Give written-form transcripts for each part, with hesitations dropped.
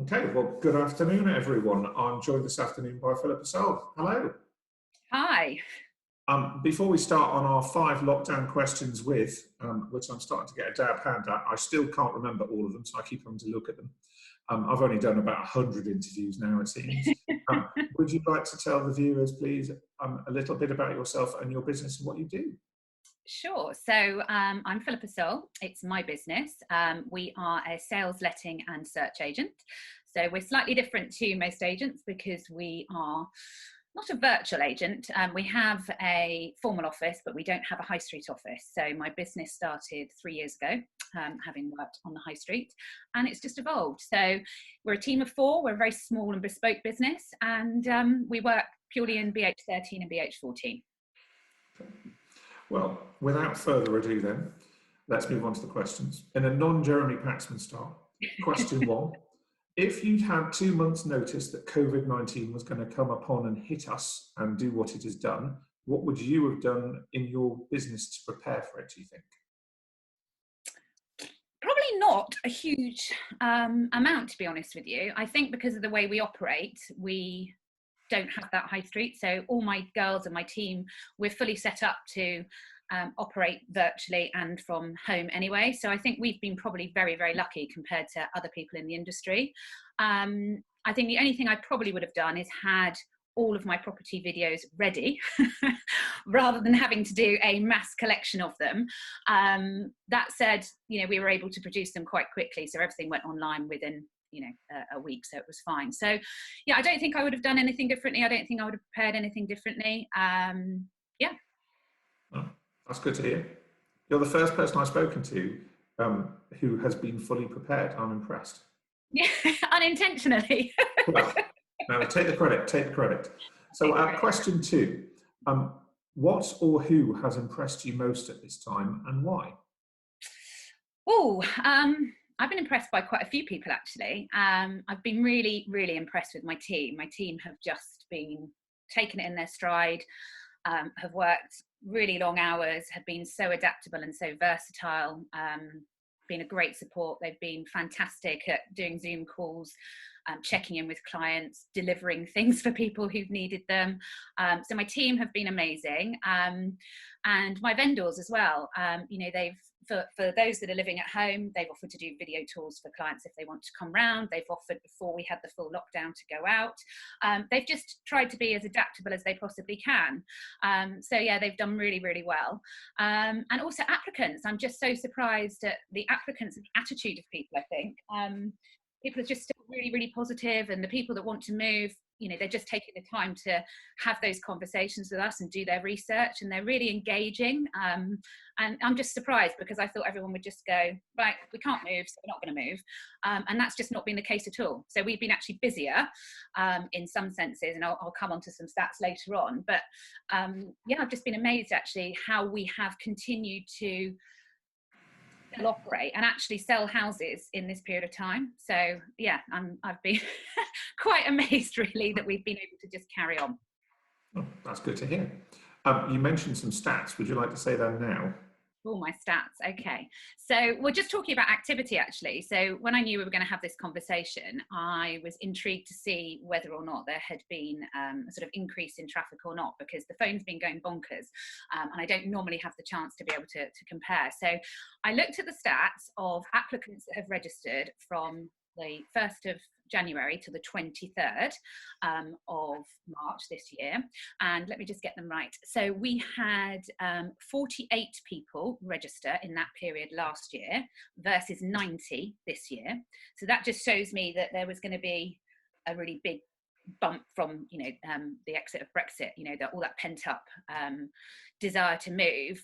Okay, well, good afternoon, everyone. I'm joined this afternoon by Philippa Sole. Hello. Hi. Before we start on our 5 lockdown questions which I'm starting to get a dab hand at, I still can't remember all of them, so I keep having to look at them. I've only done about 100 interviews now, it seems. Would you like to tell the viewers, please, a little bit about yourself and your business and what you do? Sure. I'm Philippa Sole. It's my business. We are a sales, letting and search agent. So we're slightly different to most agents because we are not a virtual agent. We have a formal office, but we don't have a high street office. So my business started 3 years ago, having worked on the high street, and it's just evolved. So we're a team of 4. We're a very small and bespoke business, and we work purely in BH13 and BH14. Well, without further ado then, let's move on to the questions. In a non-Jeremy Paxman style, question 1. If you'd had 2 months' notice that COVID-19 was going to come upon and hit us and do what it has done, what would you have done in your business to prepare for it, do you think? Probably not a huge amount, to be honest with you. I think because of the way we operate, we don't have that high street. So all my girls and my team, we're fully set up to operate virtually and from home anyway. So I think we've been probably very, very lucky compared to other people in the industry. I think the only thing I probably would have done is had all of my property videos ready rather than having to do a mass collection of them. That said, we were able to produce them quite quickly. So everything went online within a week, so it was fine. So yeah, I don't think I would have done anything differently. I don't think I would have prepared anything differently. Yeah. Oh, that's good to hear. You're the first person I've spoken to who has been fully prepared. I'm impressed. Yeah, unintentionally. Well, no, take the credit, take the credit. So question 2, what or who has impressed you most at this time and why? I've been impressed by quite a few people actually. I've been really, really impressed with my team. My team have just been taking it in their stride, have worked really long hours, have been so adaptable and so versatile, been a great support. They've been fantastic at doing Zoom calls, checking in with clients, delivering things for people who've needed them. So my team have been amazing. And my vendors as well. They've, for those that are living at home, they've offered to do video tours for clients if they want to come round. They've offered, before we had the full lockdown, to go out. They've just tried to be as adaptable as they possibly can. So yeah, they've done really, really well. And also applicants, I'm just so surprised at the applicants and the attitude of people, I think. People are just still really, really positive, and the people that want to move, they're just taking the time to have those conversations with us and do their research, and they're really engaging. And I'm just surprised because I thought everyone would just go, right, we can't move, so we're not going to move. And that's just not been the case at all. So we've been actually busier in some senses, and I'll come on to some stats later on. But yeah, I've just been amazed actually how we have continued to operate and actually sell houses in this period of time. So yeah, I've been quite amazed really that we've been able to just carry on. Oh, that's good to hear. You mentioned some stats. Would you like to say them now? All my stats. Okay. So we're just talking about activity actually. So when I knew we were going to have this conversation, I was intrigued to see whether or not there had been a sort of increase in traffic or not, because the phone's been going bonkers and I don't normally have the chance to be able to compare. So I looked at the stats of applicants that have registered from the 1st of January to the 23rd of March this year. And let me just get them right. So we had 48 people register in that period last year versus 90 this year. So that just shows me that there was going to be a really big bump from the exit of Brexit. All that pent up desire to move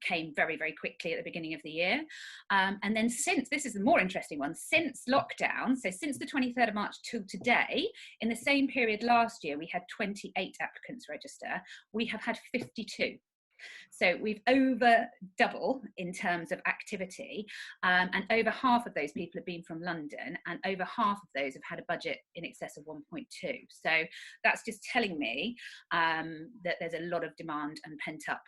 came very, very quickly at the beginning of the year, and then since, this is the more interesting one, since lockdown, so since the 23rd of March till today, in the same period last year we had 28 applicants register. We have had 52. So we've over double in terms of activity, and over half of those people have been from London, and over half of those have had a budget in excess of 1.2. So that's just telling me that there's a lot of demand and pent up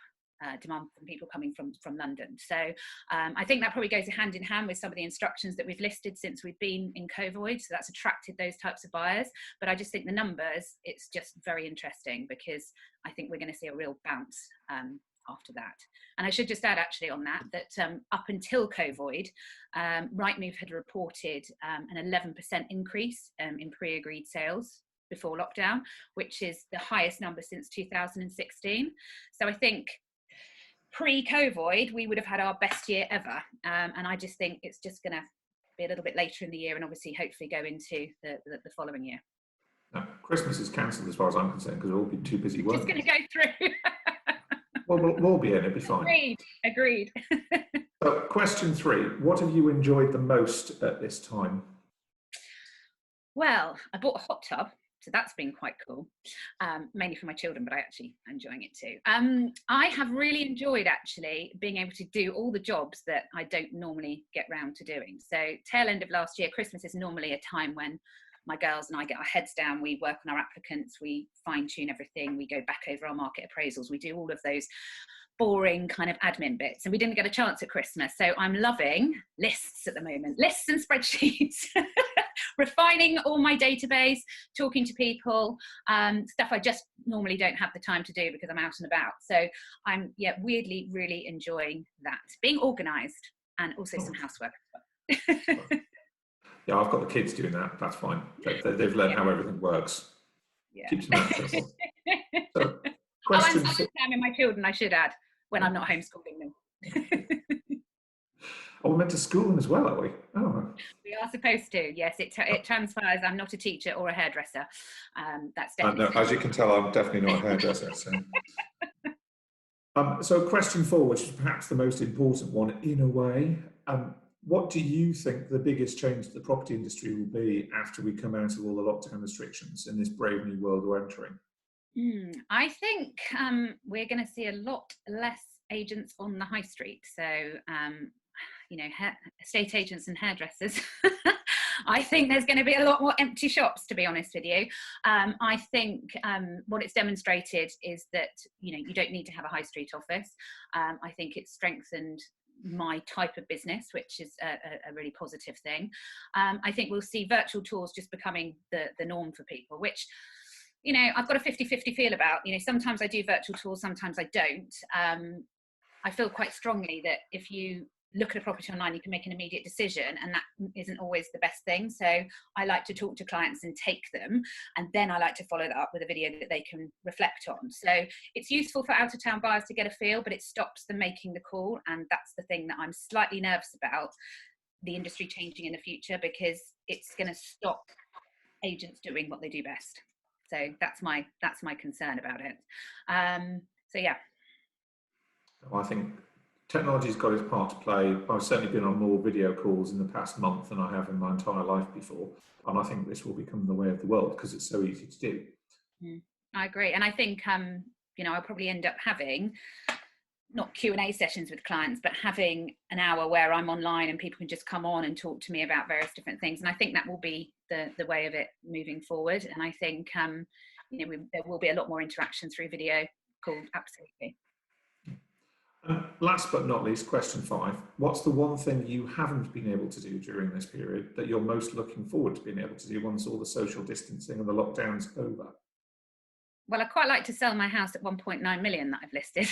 demand from people coming from London. So I think that probably goes hand in hand with some of the instructions that we've listed since we've been in COVID. So that's attracted those types of buyers. But I just think the numbers, it's just very interesting, because I think we're going to see a real bounce after that. And I should just add actually on that up until COVID, Rightmove had reported an 11% increase in pre-agreed sales before lockdown, which is the highest number since 2016. So I think pre-COVID, we would have had our best year ever. And I just think it's just going to be a little bit later in the year, and obviously hopefully go into the following year. Christmas is cancelled as far as I'm concerned, because we'll all be too busy working. Just going to go through. Well, we'll be in, it'll be fine. Agreed. So, question 3, what have you enjoyed the most at this time? Well, I bought a hot tub, so that's been quite cool, mainly for my children, but I actually am enjoying it too. I have really enjoyed actually being able to do all the jobs that I don't normally get round to doing. So tail end of last year, Christmas is normally a time when my girls and I get our heads down, we work on our applicants, we fine tune everything, we go back over our market appraisals, we do all of those boring kind of admin bits, and we didn't get a chance at Christmas. So I'm loving lists at the moment, lists and spreadsheets, refining all my database, talking to people, stuff I just normally don't have the time to do because I'm out and about. So I'm weirdly really enjoying that, being organised, and also some housework as well. Yeah, I've got the kids doing that. That's fine. They've learned how everything works. Yeah. Keeps them accessible. So, I'm with my children, I should add, when I'm not homeschooling them. Oh, we're meant to school them as well, are we? Oh. We are supposed to, yes. It transfers. I'm not a teacher or a hairdresser. That's definitely. No, as you can tell, I'm definitely not a hairdresser. So question 4, which is perhaps the most important one in a way. What do you think the biggest change to the property industry will be after we come out of all the lockdown restrictions in this brave new world we're entering? I think we're going to see a lot less agents on the high street. So, estate agents and hairdressers. I think there's going to be a lot more empty shops, to be honest with you. I think what it's demonstrated is that, you don't need to have a high street office. I think it's strengthened my type of business, which is a really positive thing. I think we'll see virtual tours just becoming the norm for people, which, I've got a 50-50 feel about. Sometimes I do virtual tours, sometimes I don't. I feel quite strongly that if you look at a property online, you can make an immediate decision, and that isn't always the best thing. So I like to talk to clients and take them, and then I like to follow that up with a video that they can reflect on. So it's useful for out of town buyers to get a feel, but it stops them making the call. And that's the thing that I'm slightly nervous about, the industry changing in the future, because it's going to stop agents doing what they do best. So that's my concern about it. So yeah. I think technology's got its part to play. I've certainly been on more video calls in the past month than I have in my entire life before. And I think this will become the way of the world because it's so easy to do. I agree. And I think, I'll probably end up having not Q&A sessions with clients, but having an hour where I'm online and people can just come on and talk to me about various different things. And I think that will be the way of it moving forward. And I think, there will be a lot more interaction through video call. Absolutely. Last but not least, question 5. What's the one thing you haven't been able to do during this period that you're most looking forward to being able to do once all the social distancing and the lockdown's over? Well, I'd quite like to sell my house at 1.9 million that I've listed.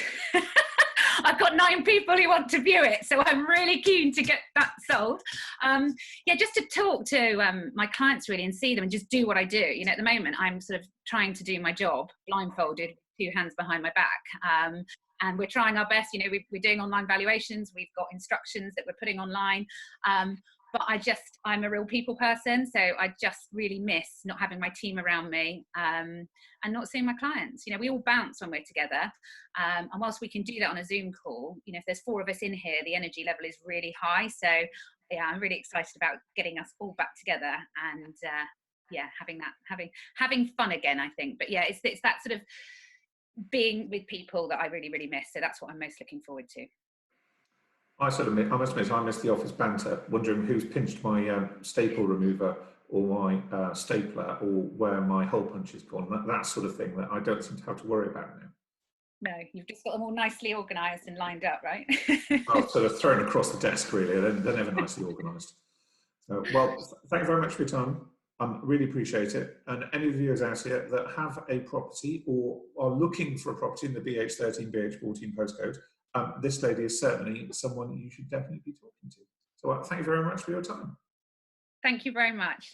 I've got 9 people who want to view it, so I'm really keen to get that sold. Just to talk to my clients really and see them and just do what I do. At the moment, I'm sort of trying to do my job blindfolded, 2 hands behind my back. And we're trying our best. We're doing online valuations. We've got instructions that we're putting online. But I'm a real people person. So I just really miss not having my team around me and not seeing my clients. We all bounce when we're together. And whilst we can do that on a Zoom call, if there's 4 of us in here, the energy level is really high. So yeah, I'm really excited about getting us all back together and having fun again, I think. But yeah, it's that sort of being with people that I really, really miss. So that's what I'm most looking forward to. I must admit, I miss the office banter, wondering who's pinched my staple remover or my stapler or where my hole punch has gone. That sort of thing that I don't seem to have to worry about now. No, you've just got them all nicely organised and lined up, right? Oh, sort of thrown across the desk, really. They're never nicely organised. Well, thank you very much for your time. Really appreciate it. And any of the viewers out here that have a property or are looking for a property in the BH13, BH14 postcode, this lady is certainly someone you should definitely be talking to. So thank you very much for your time. Thank you very much.